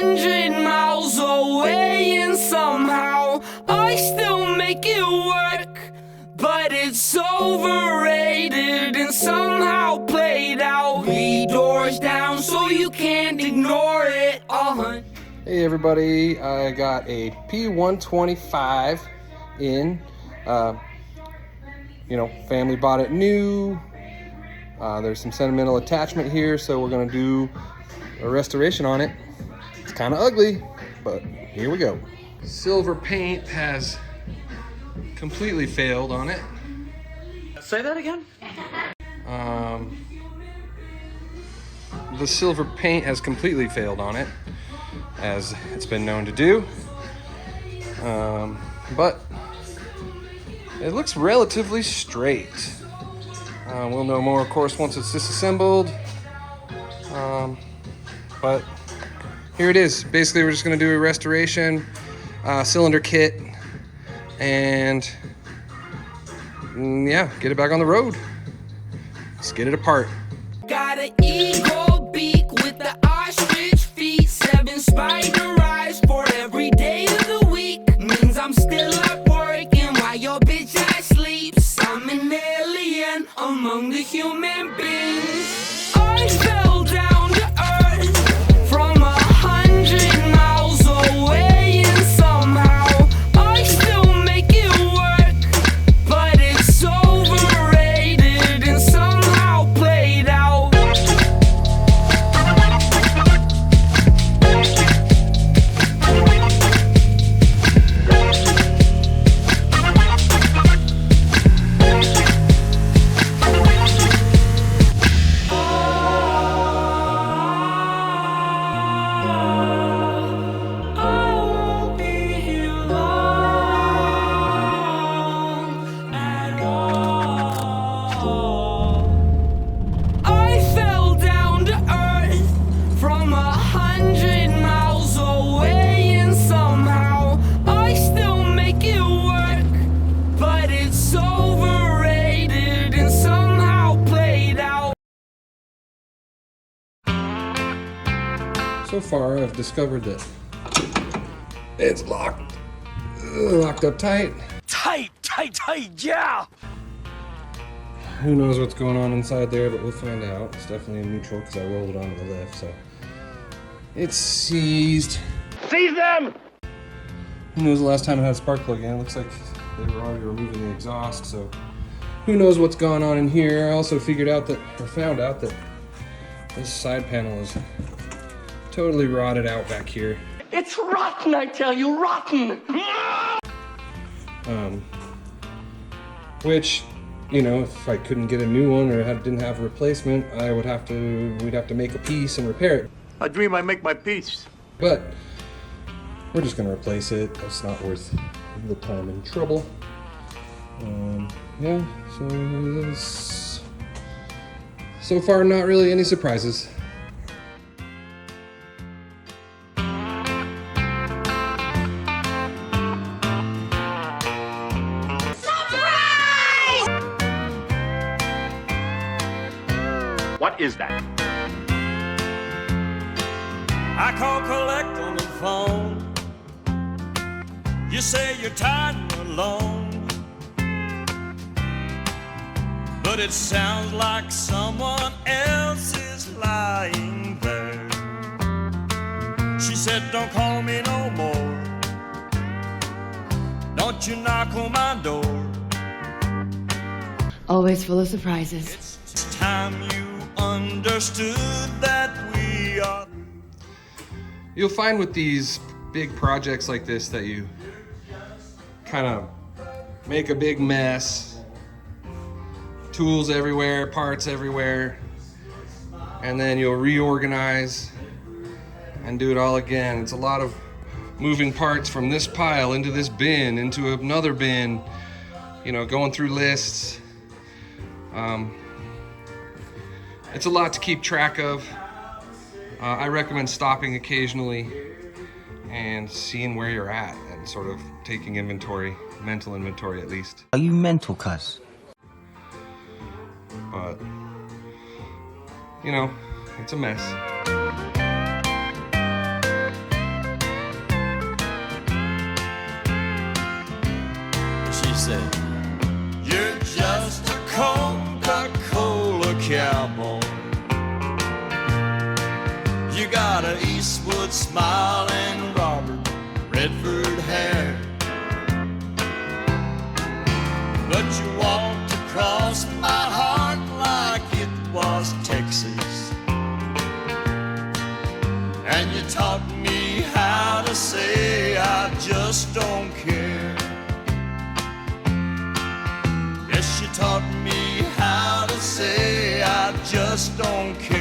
100 miles away, and somehow I still make it work. But it's overrated and somehow played out. The doors down so you can't ignore it. Hey everybody, I got a P125 in. Family bought it new. There's some sentimental attachment here, so we're gonna do a restoration on it. It's kind of ugly, but here we go. Silver paint has completely failed on it. Say that again? The silver paint has completely failed on it, as it's been known to do. But it looks relatively straight. We'll know more, of course, once it's disassembled. But here it is. Basically, we're just going to do a restoration, cylinder kit, and yeah, get it back on the road. Let's get it apart. Got an eagle beak with the ostrich feet, 7 spider eyes for every day of the week. Means I'm still up working while your bitch ass sleeps. I'm an alien among the human beings. I fell down to earth from 100 miles away, and somehow I still make it work. But it's overrated and somehow played out. So far, I've discovered that it's locked up tight. Tight, yeah! Who knows what's going on inside there, but we'll find out. It's definitely neutral because I rolled it onto the lift, so it's seized. Seize them! Who knows the last time it had a spark plug in? It looks like they were already removing the exhaust, so who knows what's going on in here. I also found out that this side panel is totally rotted out back here. It's rotten, I tell you, rotten! Which, if I couldn't get a new one or didn't have a replacement, we'd have to make a piece and repair it. I dream I make my peace. But we're just gonna replace it. It's not worth the time and trouble. Yeah, so far not really any surprises. What is that? I call collect on the phone. You say you're tired and alone, but it sounds like someone else is lying there. She said, don't call me no more. Don't you knock on my door. Always full of surprises. It's time you understood that we are. You'll find with these big projects like this that you kind of make a big mess, tools everywhere, parts everywhere, and then you'll reorganize and do it all again. It's a lot of moving parts from this pile into this bin, into another bin, going through lists. It's a lot to keep track of. I recommend stopping occasionally and seeing where you're at and sort of taking inventory, mental inventory at least. Are you mental, cuz? But, it's a mess. She said, you're just a Coca-Cola cowboy. You got a Eastwood smile and Robert Redford hair, but you walked across my heart like it was Texas, and you taught me how to say I just don't care. Yes, you taught me how to say I just don't care.